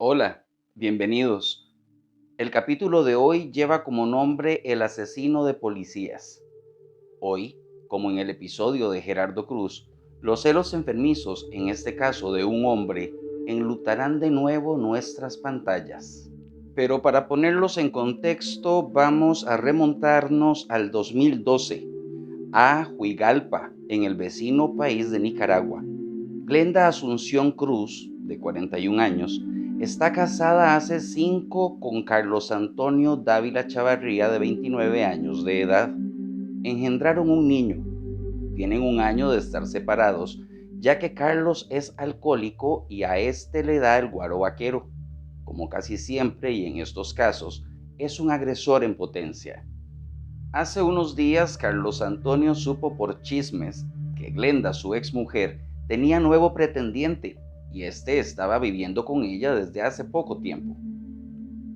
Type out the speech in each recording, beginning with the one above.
Hola, bienvenidos. El capítulo de hoy lleva como nombre El asesino de policías. Hoy, como en el episodio de Gerardo Cruz, los celos enfermizos, en este caso de un hombre, enlutarán de nuevo nuestras pantallas. Pero para ponerlos en contexto, vamos a remontarnos al 2012, a Huigalpa, en el vecino país de Nicaragua. Glenda Asunción Cruz, de 41 años, está casada hace 5 con Carlos Antonio Dávila Chavarría, de 29 años de edad. Engendraron un niño. Tienen un año de estar separados, ya que Carlos es alcohólico y a este le da el guaro vaquero. Como casi siempre y en estos casos, es un agresor en potencia. Hace unos días, Carlos Antonio supo por chismes que Glenda, su exmujer, tenía nuevo pretendiente y este estaba viviendo con ella desde hace poco tiempo.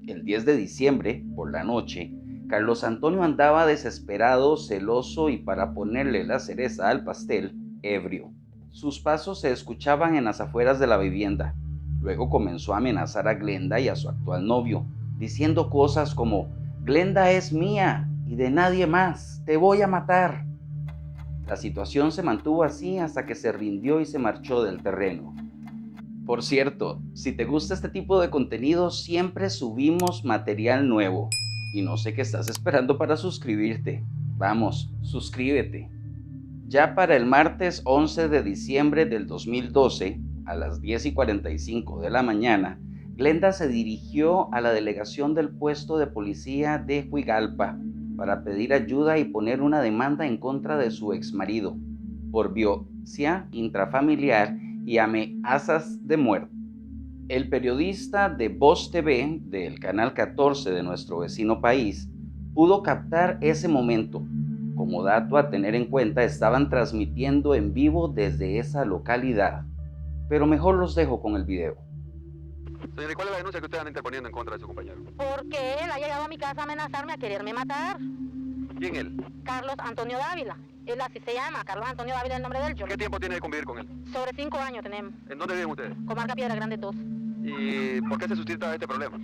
El 10 de diciembre, por la noche, Carlos Antonio andaba desesperado, celoso y, para ponerle la cereza al pastel, ebrio. Sus pasos se escuchaban en las afueras de la vivienda. Luego comenzó a amenazar a Glenda y a su actual novio, diciendo cosas como: «Glenda es mía y de nadie más, te voy a matar». La situación se mantuvo así hasta que se rindió y se marchó del terreno. Por cierto, si te gusta este tipo de contenido, siempre subimos material nuevo. Y no sé qué estás esperando para suscribirte. Vamos, suscríbete. Ya para el martes 11 de diciembre del 2012, a las 10:45 de la mañana, Glenda se dirigió a la delegación del puesto de policía de Huigalpa para pedir ayuda y poner una demanda en contra de su exmarido por violencia intrafamiliar y amenazas de muerte. El periodista de Voz TV, del canal 14 de nuestro vecino país, pudo captar ese momento. Como dato a tener en cuenta, estaban transmitiendo en vivo desde esa localidad. Pero mejor los dejo con el video. Señora, ¿y cuál es la denuncia que usted anda interponiendo en contra de su compañero? Porque él ha llegado a mi casa a amenazarme, a quererme matar. ¿Quién él? Carlos Antonio Dávila. Él así se llama, Carlos Antonio Dávila es el nombre de él. ¿Qué tiempo tiene de convivir con él? Sobre 5 años tenemos. ¿En dónde viven ustedes? Comarca Piedra Grande 2. ¿Y por qué se suscita este problema?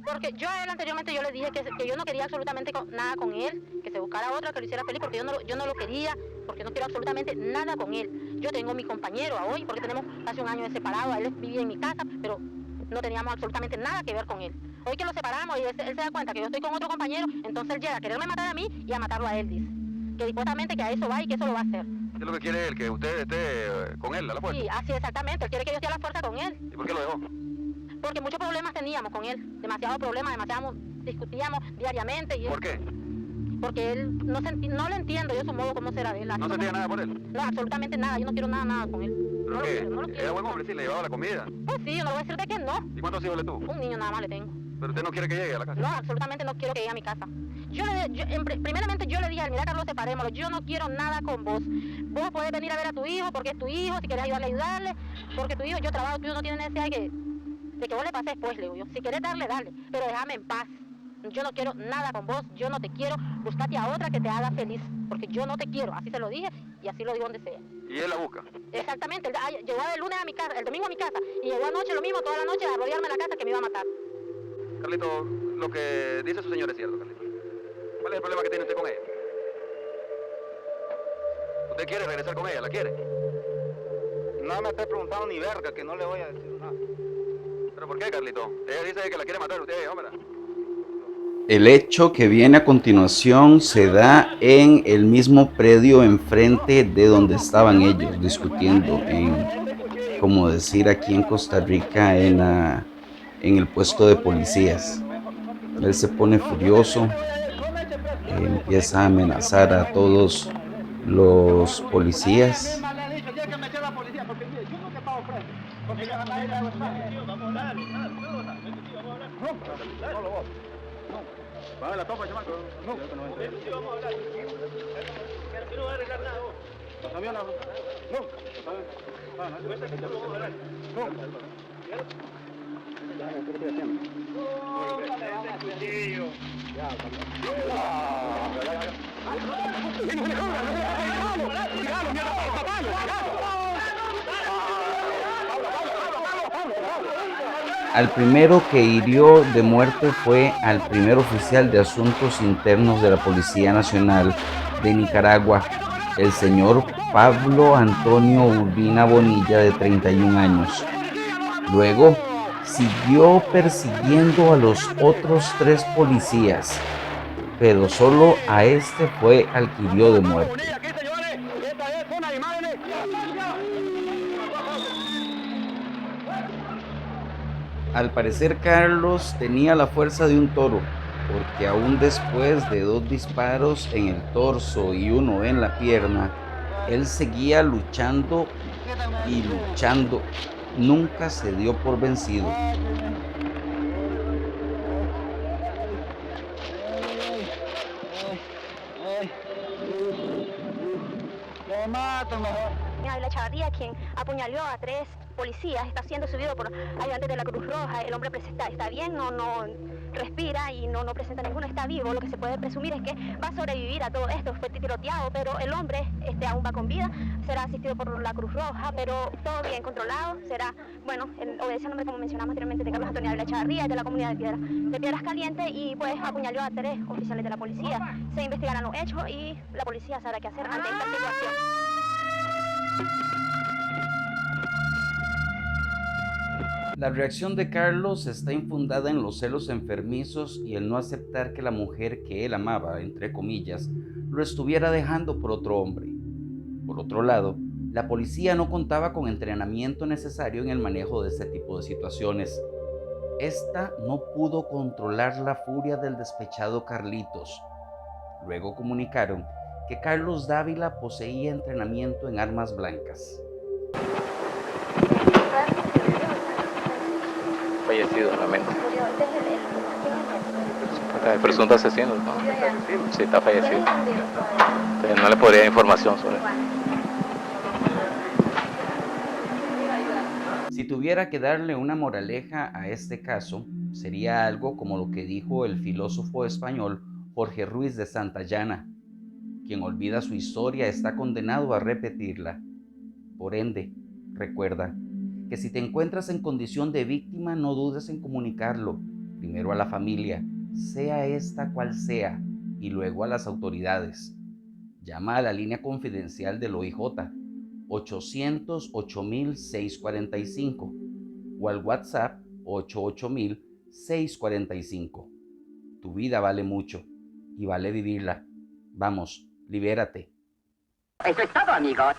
Porque yo a él anteriormente yo le dije que yo no quería absolutamente nada con él, que se buscara otra que lo hiciera feliz, porque yo no lo quería, porque no quiero absolutamente nada con él. Yo tengo mi compañero a hoy, porque tenemos casi un año de separado, él vivía en mi casa, pero no teníamos absolutamente nada que ver con él. Hoy que lo separamos y él se da cuenta que yo estoy con otro compañero, entonces él llega a quererme matar a mí y a matarlo a él, dice. Que supuestamente que a eso va y que eso lo va a hacer. ¿Qué es lo que quiere él? ¿Que usted esté con él a la fuerza? Sí, así exactamente, él quiere que yo esté a la fuerza con él. ¿Y por qué lo dejó? Porque muchos problemas teníamos con él, demasiados problemas, discutíamos diariamente. Y ¿Por qué? porque él, no le entiendo yo su modo, cómo será de él. ¿No sentía nada por él? No, absolutamente nada, yo no quiero nada con él. ¿Pero No lo qué? quiero, no lo quiero. ¿Era buen hombre? Sí, le llevaba la comida. Pues sí, yo no le voy a decir de que no. ¿Y cuántos hijos le tuvo? Un niño nada más le tengo. ¿Pero usted no quiere que llegue a la casa? No, absolutamente no quiero que llegue a mi casa. Primeramente yo le dije a él: mira, Carlos, separémoslo, yo no quiero nada con vos. Vos podés venir a ver a tu hijo porque es tu hijo, si querés ayudarle, porque tu hijo, yo trabajo, tu hijo no tiene necesidad de que vos le pases después, le digo yo. Si querés darle, dale, pero déjame en paz. Yo no quiero nada con vos, yo no te quiero, búscate a otra que te haga feliz, porque yo no te quiero, así se lo dije y así lo digo donde sea. ¿Y él la busca? Exactamente, llegó el lunes a mi casa, el domingo a mi casa, y llegó anoche lo mismo, toda la noche a rodearme la casa que me iba a matar. Carlito, lo que dice su señor es cierto, Carlito. ¿Cuál es el problema que tiene usted con ella? ¿Usted quiere regresar con ella? ¿La quiere? No me esté preguntando ni verga, que no le voy a decir nada. ¿Pero por qué, Carlito? Ella dice que la quiere matar, usted, hombre. El hecho que viene a continuación se da en el mismo predio enfrente de donde estaban ellos discutiendo, como decir aquí en Costa Rica, en el puesto de policías. Él se pone furioso, empieza a amenazar a todos los policías. Paga la topa, chamaco. No. Sí, vamos a hablar. Pero si no va a arreglar nada vos. Pásame una. No. Al primero que hirió de muerte fue al primer oficial de Asuntos Internos de la Policía Nacional de Nicaragua, el señor Pablo Antonio Urbina Bonilla, de 31 años. Luego siguió persiguiendo a los otros 3 policías, pero solo a este fue al que hirió de muerte. Al parecer Carlos tenía la fuerza de un toro, porque aún después de 2 disparos en el torso y 1 en la pierna, él seguía luchando y luchando. Nunca se dio por vencido. Ávila Echavarría, quien apuñaló a 3 policías, está siendo subido por ayudantes de la Cruz Roja. El hombre está bien, no respira y no presenta ninguno, está vivo. Lo que se puede presumir es que va a sobrevivir a todo esto. Fue tiroteado, pero el hombre aún va con vida. Será asistido por la Cruz Roja, pero todo bien controlado. Será, bueno, obedece al nombre, como mencionamos anteriormente, de Carlos Antonio Ávila Echavarría, de la comunidad de Piedras Calientes, y pues apuñaló a 3 oficiales de la policía. Se investigarán los hechos y la policía sabrá qué hacer ante esta situación. La reacción de Carlos está infundada en los celos enfermizos y el no aceptar que la mujer que él amaba, entre comillas, lo estuviera dejando por otro hombre. Por otro lado, la policía no contaba con entrenamiento necesario en el manejo de este tipo de situaciones. Esta no pudo controlar la furia del despechado Carlitos. Luego comunicaron que Carlos Dávila poseía entrenamiento en armas blancas. Fallecido realmente. El presunto asesino, ¿no? Sí, está fallecido. Entonces, no le podría dar información sobre eso. Si tuviera que darle una moraleja a este caso, sería algo como lo que dijo el filósofo español Jorge Ruiz de Santayana: quien olvida su historia está condenado a repetirla. Por ende, recuerda que si te encuentras en condición de víctima, no dudes en comunicarlo, primero a la familia, sea esta cual sea, y luego a las autoridades. Llama a la línea confidencial del OIJ, 800-8000-645, o al WhatsApp 88.000-645. Tu vida vale mucho, y vale vivirla. Vamos, libérate. Eso es todo, amigos.